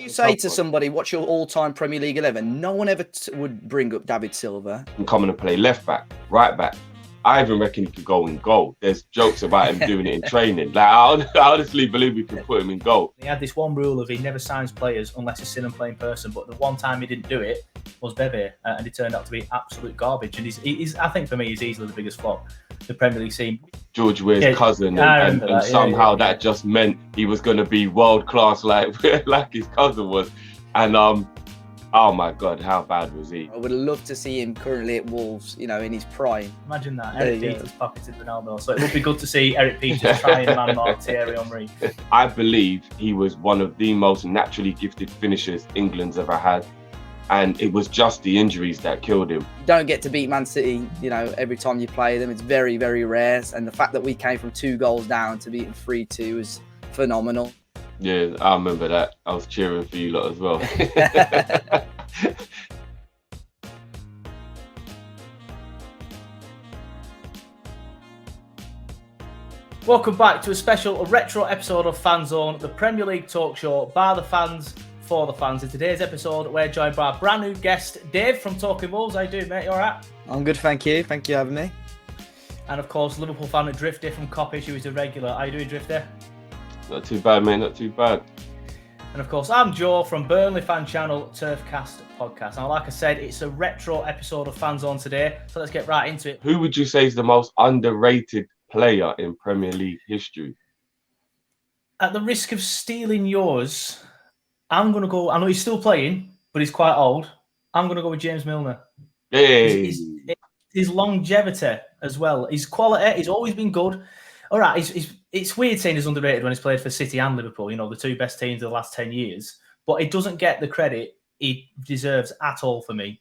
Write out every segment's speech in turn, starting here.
You say to somebody, what's your all-time Premier League 11? No one ever would bring up David Silva. And coming to play left back, right back. I even reckon he could go in goal. There's jokes about him doing it in training. Like I honestly believe we could put him in goal. He had this one rule of he never signs players unless he's seen them play in person. But the one time he didn't do it was Bebe, and he turned out to be absolute garbage. And he's I think for me, he's easily the biggest flop the Premier League scene. George Weah's cousin, and somehow that just meant he was going to be world class, like his cousin was. And oh my God, how bad was he? I would love to see him currently at Wolves, in his prime. Imagine that, Eric Peters pocketed Ronaldo. So it would be good to see Eric Peters try and man-mark Thierry Henry. I believe he was one of the most naturally gifted finishers England's ever had. And it was just the injuries that killed him. You don't get to beat Man City, every time you play them. It's very, very rare. And the fact that we came from 2 goals down to beating 3-2 was phenomenal. Yeah, I remember that. I was cheering for you lot as well. Welcome back to a special retro episode of Fan Zone, the Premier League talk show by the fans for the fans. In today's episode, we're joined by a brand new guest, Dave from Talking Wolves. How you doing, mate? You all right? I'm good, thank you. Thank you for having me. And of course, Liverpool fan Drifty from Kopish, who is a regular. How you doing, Drifty? Not too bad, mate. Not too bad. And of course, I'm Joe from Burnley fan channel TurfCast podcast. Now, like I said, it's a retro episode of Fan Zone today, so let's get right into it. Who would you say is the most underrated player in Premier League history? At the risk of stealing yours, I'm going to go. I know he's still playing, but he's quite old. I'm going to go with James Milner. Hey. His longevity as well. His quality, he's always been good. All right, it's weird saying he's underrated when he's played for City and Liverpool, the 2 best teams of the last 10 years. But he doesn't get the credit he deserves at all for me.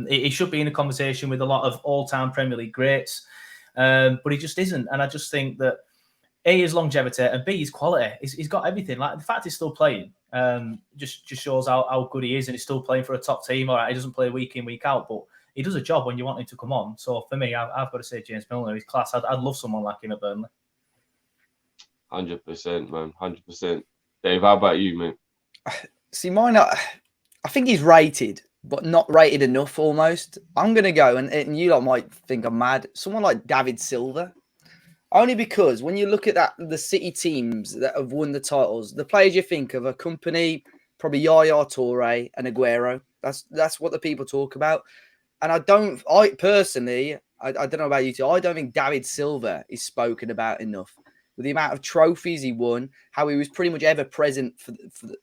He should be in a conversation with a lot of all-time Premier League greats, but he just isn't. And I just think that A, his longevity, and B, his quality. He's got everything. Like the fact he's still playing just shows how good he is, and he's still playing for a top team. All right, he doesn't play week in, week out, but he does a job when you want him to come on. So for me, I've got to say James Milner. He's class. I'd love someone like him at Burnley. 100%, man. 100%. Dave, how about you, mate? See, mine, I think he's rated, but not rated enough almost. I'm going to go, and you lot might think I'm mad, someone like David Silva. Only because when you look at the City teams that have won the titles, the players you think of are Company, probably Yaya Toure and Aguero. That's what the people talk about. And I personally don't know about you two, I don't think David Silva is spoken about enough. With the amount of trophies he won, how he was pretty much ever present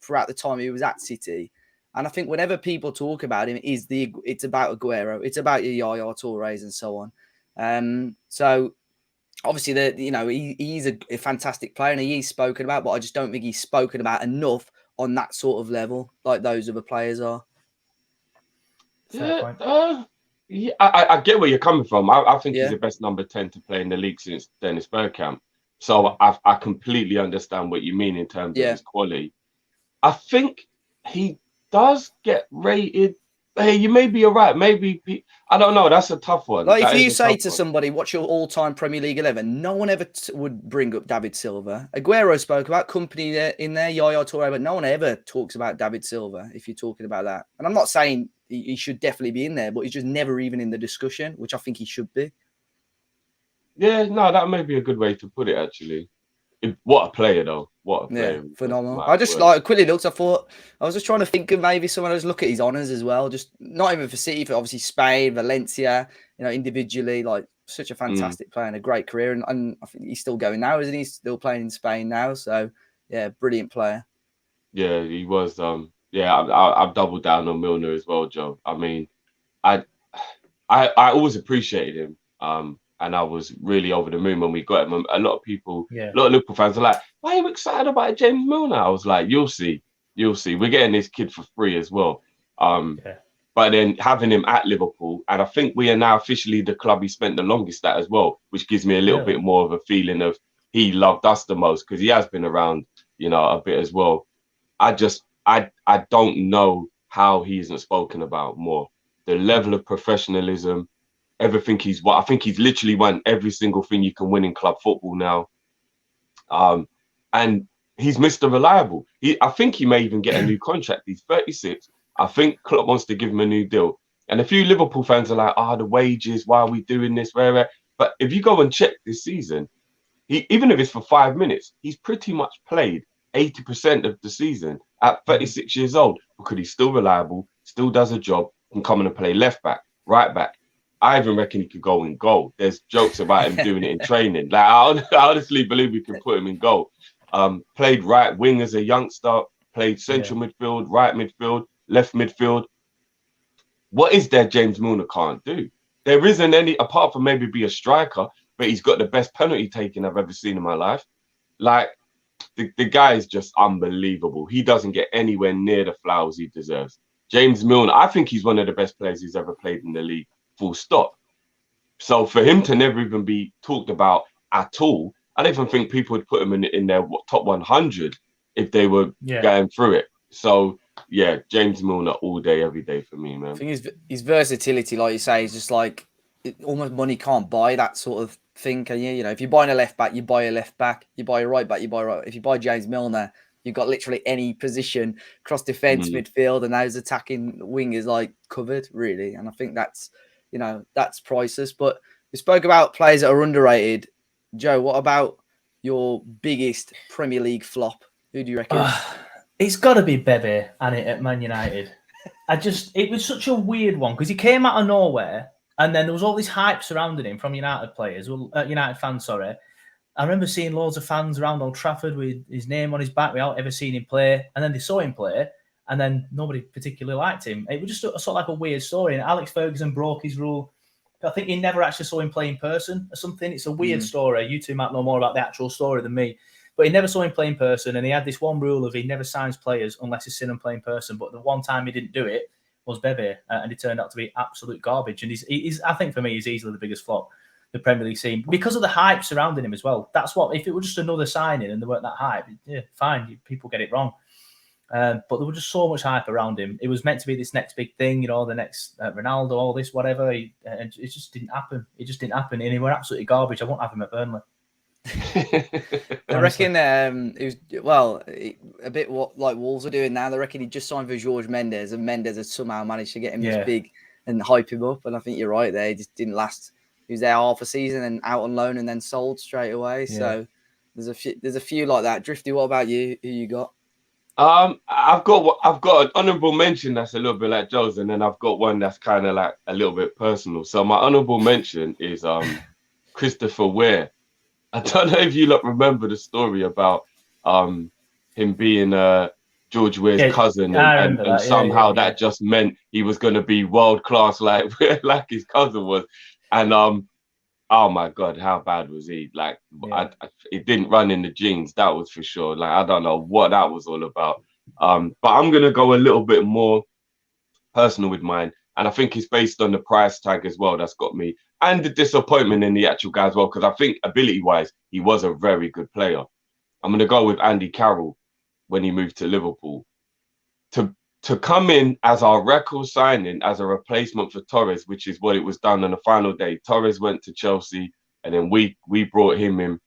throughout the time he was at City. And I think whenever people talk about him, it's about Aguero, it's about your Yaya Toures and so on. So obviously, he's a fantastic player and he is spoken about, but I just don't think he's spoken about enough on that sort of level like those other players are. Yeah, I get where you're coming from. I think he's the best number 10 to play in the league since Dennis Bergkamp. So I completely understand what you mean in terms of his quality. I think he does get rated. Hey, you're right. Maybe, I don't know. That's a tough one. Like if you say to somebody, what's your all-time Premier League 11? No one ever would bring up David Silva. Aguero spoke about Company in there, Yaya Toure, but no one ever talks about David Silva if you're talking about that. And I'm not saying he should definitely be in there, but he's just never even in the discussion, which I think he should be. Yeah, no, that may be a good way to put it, actually. What a player, though. What a player. Yeah, phenomenal. I just quickly looked. I was just trying to think of maybe someone else look at his honours as well. Just not even for City, for obviously Spain, Valencia, individually, like such a fantastic player and a great career. And I think he's still going now, isn't he? He's still playing in Spain now. So, yeah, brilliant player. Yeah, he was. I've doubled down on Milner as well, Joe. I mean, I always appreciated him. And I was really over the moon when we got him. A lot of people, a lot of Liverpool fans are like, why are you excited about James Milner? I was like, you'll see. We're getting this kid for free as well. But then having him at Liverpool, and I think we are now officially the club he spent the longest at as well, which gives me a little bit more of a feeling of he loved us the most because he has been around, a bit as well. I don't know how he isn't spoken about more. The level of professionalism, everything I think he's literally won every single thing you can win in club football now. And he's Mr. Reliable. I think he may even get a new contract. He's 36. I think Klopp wants to give him a new deal. And a few Liverpool fans are like, the wages, why are we doing this? Where? But if you go and check this season, even if it's for 5 minutes, he's pretty much played 80% of the season at 36 years old because he's still reliable, still does a job, can come in and play left back, right back. I even reckon he could go in goal. There's jokes about him doing it in training. Like I honestly believe we can put him in goal. Played right wing as a youngster, played central midfield, right midfield, left midfield. What is there James Milner can't do? There isn't any, apart from maybe be a striker, but he's got the best penalty taking I've ever seen in my life. Like, the guy is just unbelievable. He doesn't get anywhere near the flowers he deserves. James Milner, I think he's one of the best players he's ever played in the league, full stop. So for him to never even be talked about at all, I don't even think people would put him in their top 100 if they were going through it. So, yeah, James Milner all day, every day for me, man. I think his versatility, like you say, is just like almost money can't buy that sort of thing, can you? You know, if you're buying a left back, you buy a left back. You buy a right back, you buy a right. If you buy James Milner, you've got literally any position, cross defence, midfield, and those attacking wingers like covered, really. And I think that's, you know, that's priceless. But we spoke about players that are underrated. Joe, what about your biggest Premier League flop? Who do you reckon? It's got to be Bebe and it at Man United. It was such a weird one because he came out of nowhere and then there was all this hype surrounding him from United players, United fans, sorry. I remember seeing loads of fans around Old Trafford with his name on his back without ever seeing him play. And then they saw him play and then nobody particularly liked him. It was just sort of like a weird story. And Alex Ferguson broke his rule. I think he never actually saw him play in person or something. It's a weird story. You two might know more about the actual story than me. But he never saw him play in person, and he had this one rule of he never signs players unless he's seen them play in person. But the one time he didn't do it was Bebe, and he turned out to be absolute garbage. And he's I think for me, he's easily the biggest flop the Premier League scene because of the hype surrounding him as well. That's what, if it were just another signing and there weren't that hype, yeah, fine, people get it wrong. But there was just so much hype around him. It was meant to be this next big thing, you know, the next Ronaldo, all this, whatever. And it just didn't happen. It just didn't happen. And he were absolutely garbage. I won't have him at Burnley. I reckon it was a bit what like Wolves are doing now. They reckon he just signed for Jorge Mendes, and Mendes has somehow managed to get him this big and hype him up. And I think you're right there. He just didn't last. He was there half a season and out on loan and then sold straight away. Yeah. So there's a few like that. Drifty, what about you? Who you got? I've got an honourable mention that's a little bit like Joe's, and then I've got one that's kind of like a little bit personal. So my honourable mention is Christopher Ware. I don't know if you lot remember the story about him being George Ware's cousin, and somehow that just meant he was going to be world class, like his cousin was. And oh my God, how bad was he? Like, it didn't run in the genes, that was for sure. Like, I don't know what that was all about. But I'm gonna go a little bit more personal with mine, and I think it's based on the price tag as well. That's got me. And the disappointment in the actual guy as well, because I think ability-wise, he was a very good player. I'm going to go with Andy Carroll when he moved to Liverpool. To come in as our record signing, as a replacement for Torres, which is what it was done on the final day. Torres went to Chelsea, and then we brought him in.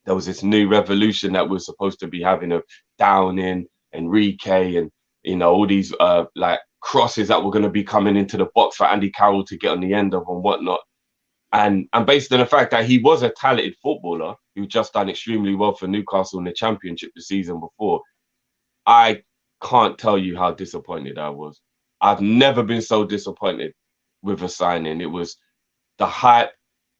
There was this new revolution that we're supposed to be having of Downing, Enrique, and, you know, all these like crosses that were going to be coming into the box for Andy Carroll to get on the end of and whatnot. And based on the fact that he was a talented footballer who just done extremely well for Newcastle in the Championship the season before, I can't tell you how disappointed I was. I've never been so disappointed with a signing. It was the hype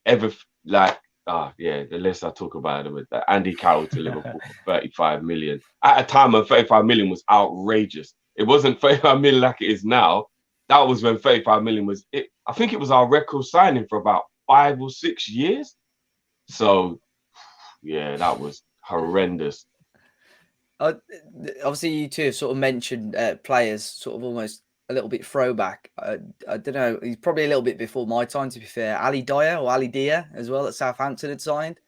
ever, like, the less I talk about it, with Andy Carroll to Liverpool for 35 million. At a time when 35 million was outrageous. It wasn't 35 million like it is now. That was when 35 million was it. I think it was our record signing for about 5 or 6 years. So, yeah, that was horrendous. Obviously, you two have sort of mentioned players, sort of almost a little bit throwback. I don't know. He's probably a little bit before my time, to be fair. Ali Dia as well, at Southampton had signed.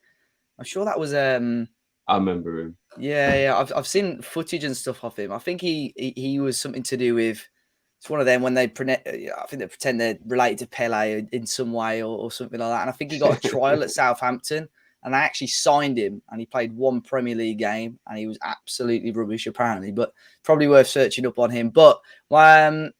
I'm sure that was. I remember him. Yeah. I've seen footage and stuff of him. I think he was something to do with. It's one of them when I think they pretend they're related to Pele in some way or something like that. And I think he got a trial at Southampton, and I actually signed him, and he played one Premier League game, and he was absolutely rubbish apparently, but probably worth searching up on him. But I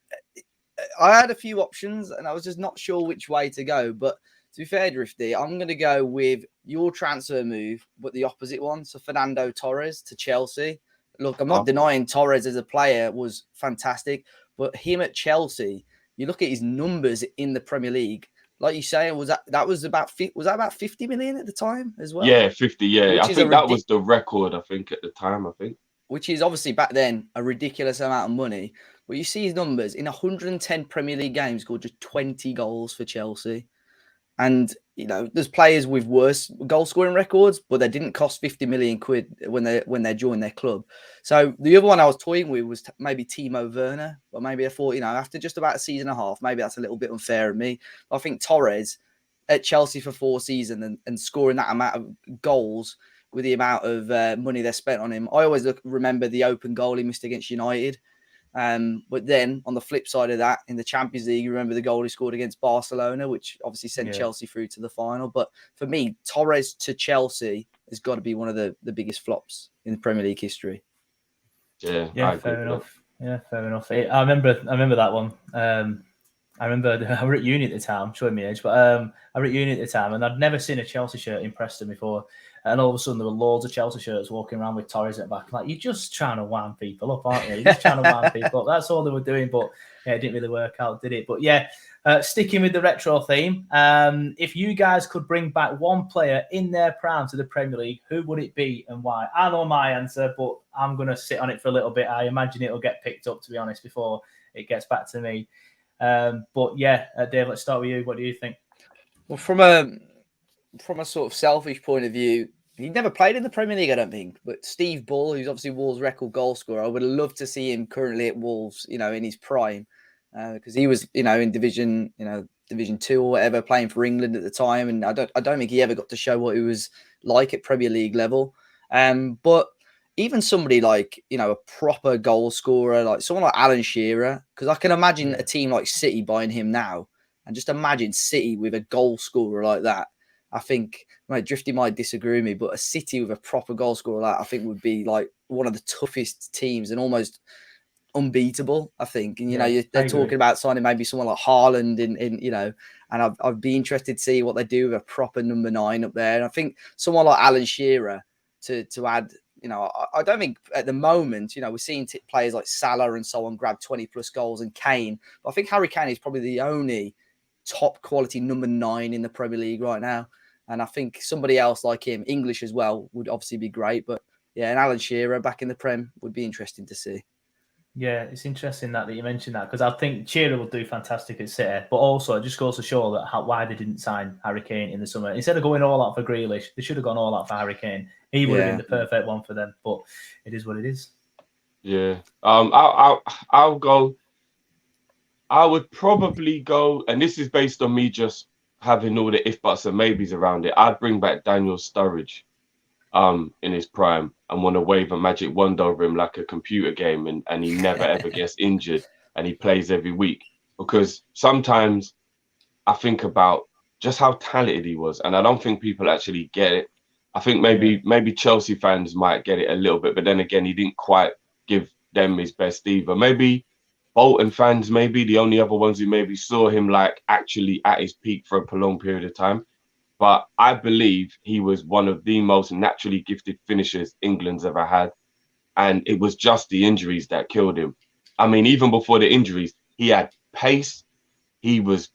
had a few options, and I was just not sure which way to go. But to be fair, Drifty, I'm going to go with your transfer move, but the opposite one. So Fernando Torres to Chelsea. Look, I'm not denying Torres as a player was fantastic, but him at Chelsea, you look at his numbers in the Premier League. Like you say, was that about 50 million at the time as well? Yeah, 50. Yeah, I think that was the record. I think at the time, which is obviously back then a ridiculous amount of money. But you see his numbers in 110 Premier League games, scored just 20 goals for Chelsea. And there's players with worse goal scoring records, but they didn't cost 50 million quid when they joined their club. So the other one I was toying with was maybe Timo Werner, but maybe I thought, after just about a season and a half, maybe that's a little bit unfair of me. I think Torres at Chelsea for 4 seasons and scoring that amount of goals with the amount of money they spent on him. I always remember the open goal he missed against United. But then on the flip side of that, in the Champions League, you remember the goal he scored against Barcelona, which obviously sent Chelsea through to the final. But for me, Torres to Chelsea has got to be one of the biggest flops in Premier League history. Yeah, fair enough. Yeah, fair enough. I remember that one. I remember I were at uni at the time, showing me age, but I were at uni at the time, and I'd never seen a Chelsea shirt in Preston before. And all of a sudden, there were loads of Chelsea shirts walking around with Torres at the back. Like, you're just trying to wind people up, aren't you? You're just trying to wind people up. That's all they were doing, but it didn't really work out, did it? But sticking with the retro theme, if you guys could bring back one player in their prime to the Premier League, who would it be and why? I know my answer, but I'm going to sit on it for a little bit. I imagine it'll get picked up, to be honest, before it gets back to me. But Dave, let's start with you. What do you think? Well, from a sort of selfish point of view, he'd never played in the Premier League, I don't think. But Steve Bull, who's obviously Wolves' record goal scorer, I would have loved to see him currently at Wolves, in his prime, because he was, in Division 2 or whatever, playing for England at the time, and I don't think he ever got to show what he was like at Premier League level. But even somebody like, a proper goal scorer, like someone like Alan Shearer, because I can imagine a team like City buying him now, and just imagine City with a goal scorer like that. I think, Drifty might disagree with me, but a City with a proper goal scorer like that, I think would be like one of the toughest teams and almost unbeatable, I think. And, they're talking about signing maybe someone like Haaland and I'd be interested to see what they do with a proper number 9 up there. And I think someone like Alan Shearer to add, I don't think at the moment, we're seeing players like Salah and so on grab 20 plus goals and Kane. But I think Harry Kane is probably the only top quality number 9 in the Premier League right now. And I think somebody else like him, English as well, would obviously be great. But and Alan Shearer back in the Prem would be interesting to see. Yeah, it's interesting that you mentioned that, because I think Shearer will do fantastic at City, but also it just goes to show that why they didn't sign Harry Kane in the summer. Instead of going all out for Grealish, they should have gone all out for Harry Kane. He would have been the perfect one for them, but it is what it is. Yeah. I'll go. I would probably go, and this is based on me just having all the if buts and maybes around it. I'd bring back Daniel Sturridge in his prime and want to wave a magic wand over him like a computer game, and he never ever gets injured and he plays every week. Because sometimes I think about just how talented he was, and I don't think people actually get it. I think maybe Chelsea fans might get it a little bit, but then again, he didn't quite give them his best either. Maybe Bolton fans, maybe the only other ones who maybe saw him like actually at his peak for a prolonged period of time. But I believe he was one of the most naturally gifted finishers England's ever had. And it was just the injuries that killed him. I mean, even before the injuries, he had pace. His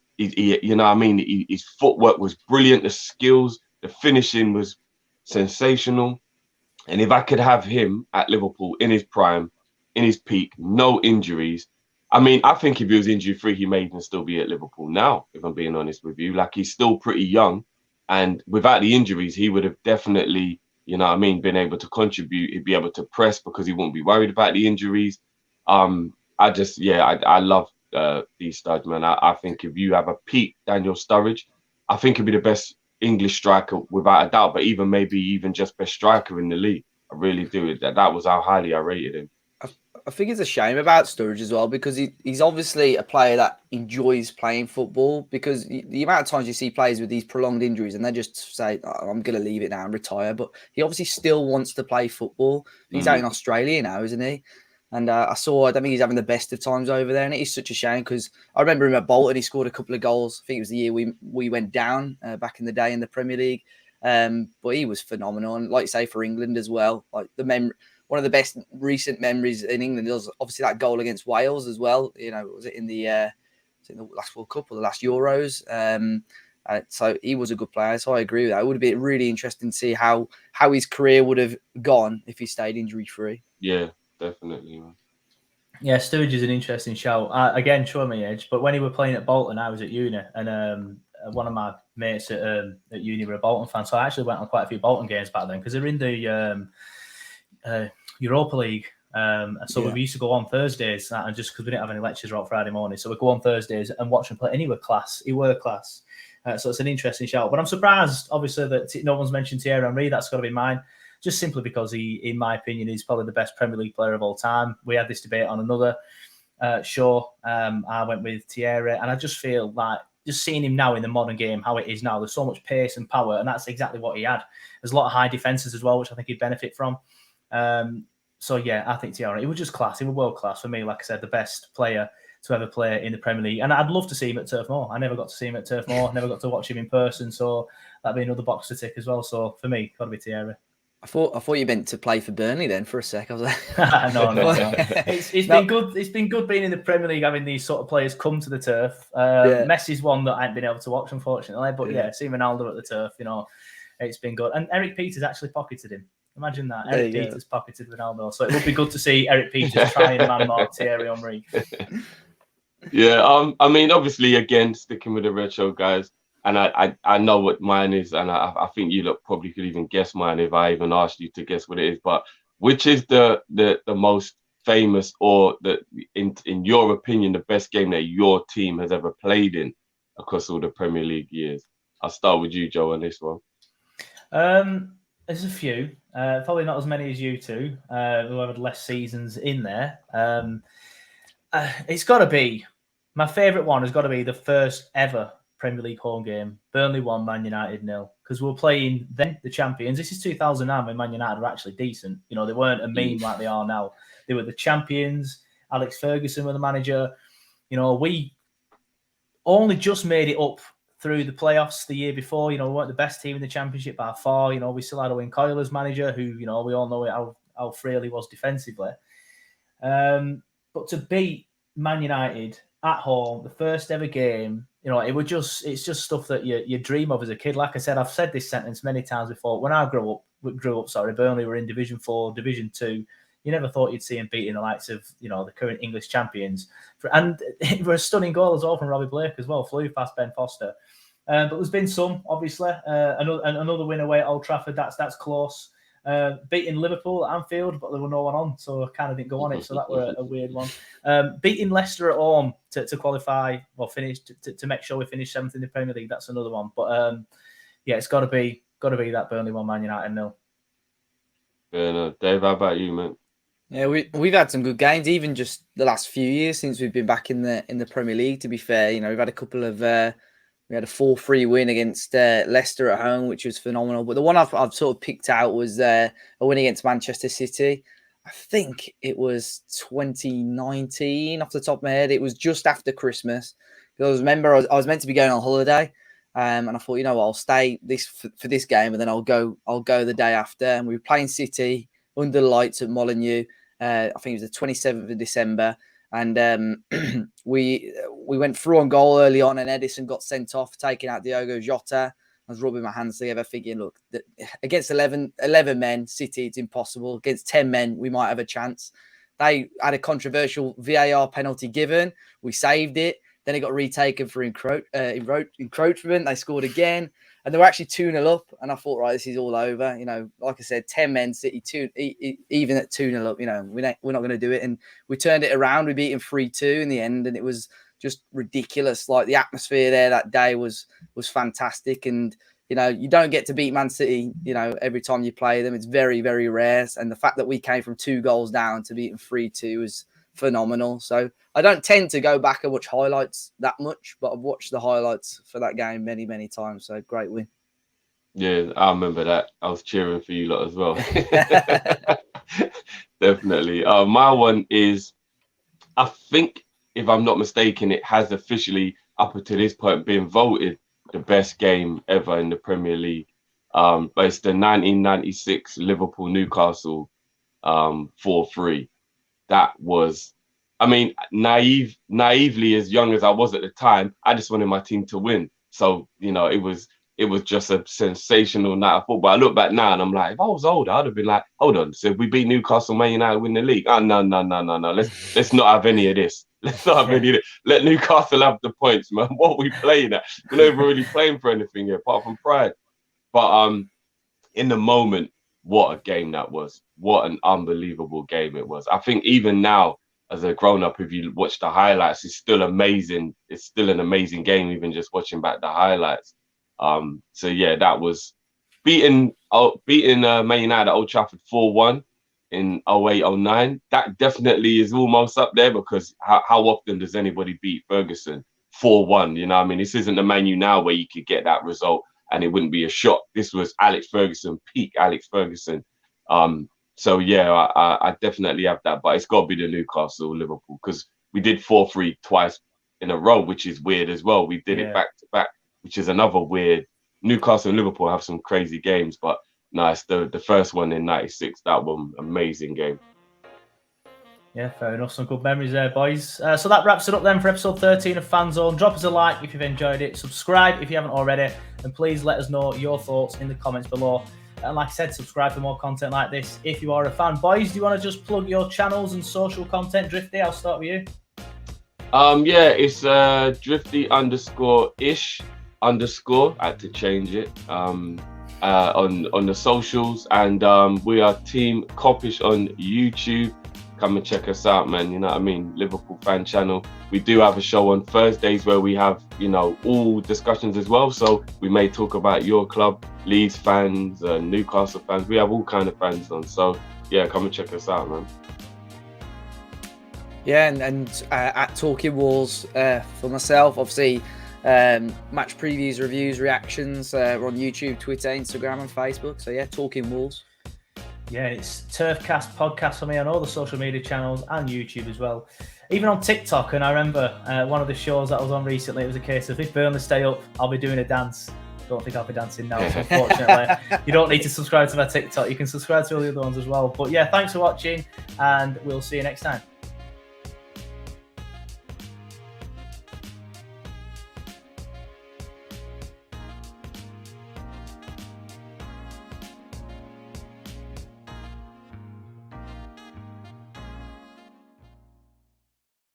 footwork was brilliant. The skills, the finishing was sensational. And if I could have him at Liverpool in his prime, in his peak, no injuries, I mean, I think if he was injury-free, he may even still be at Liverpool now, if I'm being honest with you. Like, he's still pretty young. And without the injuries, he would have definitely, been able to contribute. He'd be able to press because he wouldn't be worried about the injuries. I love these studs, man. I think if you have a peak Daniel Sturridge, I think he'd be the best English striker without a doubt, but maybe even just best striker in the league. I really do. That was how highly I rated him. I think it's a shame about Sturridge as well, because he's obviously a player that enjoys playing football, because the amount of times you see players with these prolonged injuries and they just say, oh, I'm going to leave it now and retire. But he obviously still wants to play football. He's out in Australia now, isn't he? And I don't think he's having the best of times over there. And it is such a shame, because I remember him at Bolton. He scored a couple of goals. I think it was the year we went down back in the day in the Premier League. But he was phenomenal. And like you say, for England as well, like one of the best recent memories in England was obviously that goal against Wales as well. You know, was it in the last World Cup or the last Euros? So he was a good player. So I agree with that. It would be really interesting to see how his career would have gone if he stayed injury free. Yeah, definitely, man. Yeah, Sturridge is an interesting shout. Again, showing my age, but when he were playing at Bolton, I was at uni, and one of my mates at uni were a Bolton fan. So I actually went on quite a few Bolton games back then, because they're in the Europa League. So we used to go on Thursdays, and just because we didn't have any lectures on Friday morning, so we go on Thursdays and watch him play. And he were class. So it's an interesting shout. But I'm surprised, obviously, that no one's mentioned Thierry Henry. That's got to be mine, just simply because he, in my opinion, is probably the best Premier League player of all time. We had this debate on another show. I went with Thierry, and I just feel like just seeing him now in the modern game, how it is now, there's so much pace and power, and that's exactly what he had. There's a lot of high defenses as well, which I think he'd benefit from. So yeah, I think Thierry, he was just class. He was world class for me. Like I said, the best player to ever play in the Premier League, and I'd love to see him at Turf Moor. I never got to see him at Turf Moor. Never got to watch him in person, so that'd be another box to tick as well. So for me, got to be Thierry. I thought you meant to play for Burnley then for a sec. I was like, no. It's been good. It's been good being in the Premier League, having these sort of players come to the turf. Messi's one that I ain't been able to watch, unfortunately. But yeah, seeing Ronaldo at the turf, it's been good. And Eric Peters actually pocketed him. Imagine that. Eric Peters pocketed Ronaldo. So it would be good to see Eric Peters try and man-mark Thierry Henry. Yeah, I mean, obviously, again, sticking with the retro guys, and I know what mine is, and I think you lot probably could even guess mine if I even asked you to guess what it is. But which is the most famous, or in your opinion, the best game that your team has ever played in across all the Premier League years? I'll start with you, Joe, on this one. There's a few, probably not as many as you two, who have had less seasons in there. It's got to be, my favourite one has got to be the first ever Premier League home game. Burnley 1, Man United 0. Because we were playing then the champions. This is 2009 when Man United were actually decent. They weren't a meme like they are now. They were the champions. Alex Ferguson were the manager. We only just made it up through the playoffs the year before. We weren't the best team in the championship by far. We still had Owen Coyle as manager, who, we all know how frail he was defensively. But to beat Man United at home, the first ever game, it's just stuff that you dream of as a kid. Like I said, I've said this sentence many times before. When I grew up, Burnley were in Division 4, Division 2. You never thought you'd see him beating the likes of, the current English champions. And it was a stunning goal as well from Robbie Blake as well, flew past Ben Foster. But there's been some, obviously. Another win away at Old Trafford, that's close. Beating Liverpool at Anfield, but there was no one on, so I kind of didn't go on it. So that were a weird one. Beating Leicester at home to qualify, finish to make sure we finish 7th in the Premier League. That's another one. But it's got to be that Burnley 1, Man United 0. Yeah, no. Dave, how about you, man? Yeah, we've had some good games, even just the last few years since we've been back in the Premier League. To be fair, we've had a couple of. We had a 4-3 win against Leicester at home, which was phenomenal. But the one I've sort of picked out was a win against Manchester City. I think it was 2019 off the top of my head. It was just after Christmas. Because I remember I was meant to be going on holiday. And I thought, I'll stay for this game, and then I'll go the day after. And we were playing City under the lights at Molineux. I think it was the 27th of December. And we went through on goal early on, and Edison got sent off, taking out Diogo Jota. I was rubbing my hands together, thinking, look, against 11 men, City, it's impossible. Against 10 men, we might have a chance. They had a controversial VAR penalty given. We saved it. Then it got retaken for encroachment. They scored again. And they were actually 2-0 up. And I thought, right, this is all over. Like I said, 10 men, City, even at 2-0 up, we're not going to do it. And we turned it around. We beat them 3-2 in the end. And it was just ridiculous. Like, the atmosphere there that day was fantastic. And You know, you don't get to beat Man City, you know, every time you play them. It's very, very rare. And the fact that we came from 2 goals down to beat them 3-2 is phenomenal. So I don't tend to go back and watch highlights that much, but I've watched the highlights for that game many, many times. So great win. Yeah, I remember that. I was cheering for you lot as well. Definitely. My one is, I think, if I'm not mistaken, it has officially, up until this point, been voted the best game ever in the Premier League. But it's the 1996 Liverpool-Newcastle 4-3. That was, I mean, naively, as young as I was at the time, I just wanted my team to win. So, you know, it was just a sensational night of football. I look back now and I'm like, if I was older, I'd have been like, hold on, so if we beat Newcastle, Man United win the league. Oh, no. Let's not have any of this. Let's not have any of it. Let Newcastle have the points, man. What are we playing at? We're not even really playing for anything here, apart from pride. But in the moment, what a game that was. What an unbelievable game it was. I think even now, as a grown-up, if you watch the highlights, it's still amazing. It's still an amazing game, even just watching back the highlights. So yeah, that was beating Man United at Old Trafford 4-1 in 08-09. That definitely is almost up there, because how often does anybody beat Ferguson 4-1? You know what I mean? This isn't the Man U now where you could get that result and it wouldn't be a shock. This was Alex Ferguson, peak Alex Ferguson. So yeah, I definitely have that, but it's got to be the Newcastle Liverpool, because we did 4-3 twice in a row, which is weird as well. We did it back to back, which is another weird. Newcastle and Liverpool have some crazy games, but no, it's the first one in 96. That one, amazing game. Yeah, fair enough. Some good memories there, boys. So that wraps it up then for episode 13 of Fan Zone. Drop us a like if you've enjoyed it. Subscribe if you haven't already. And please let us know your thoughts in the comments below. And like I said, subscribe for more content like this if you are a fan. Boys, do you want to just plug your channels and social content? Drifty, I'll start with you. Yeah, it's Drifty_ish_. I had to change it. On the socials, and we are Team Kopish on YouTube. Come and check us out, man. You know what I mean? Liverpool fan channel. We do have a show on Thursdays where we have, you know, all discussions as well. So we may talk about your club, Leeds fans, Newcastle fans. We have all kind of fans on. So yeah, come and check us out, man. Yeah, and at Talking Walls for myself, obviously. Match previews, reviews, reactions. We're on YouTube, Twitter, Instagram, and Facebook. So yeah, Talking Walls. Yeah, it's TurfCast podcast for me on all the social media channels and YouTube as well. Even on TikTok. And I remember one of the shows that I was on recently, it was a case of if Burnley stay up, I'll be doing a dance. Don't think I'll be dancing now, so unfortunately. You don't need to subscribe to my TikTok. You can subscribe to all the other ones as well. But yeah, thanks for watching, and we'll see you next time.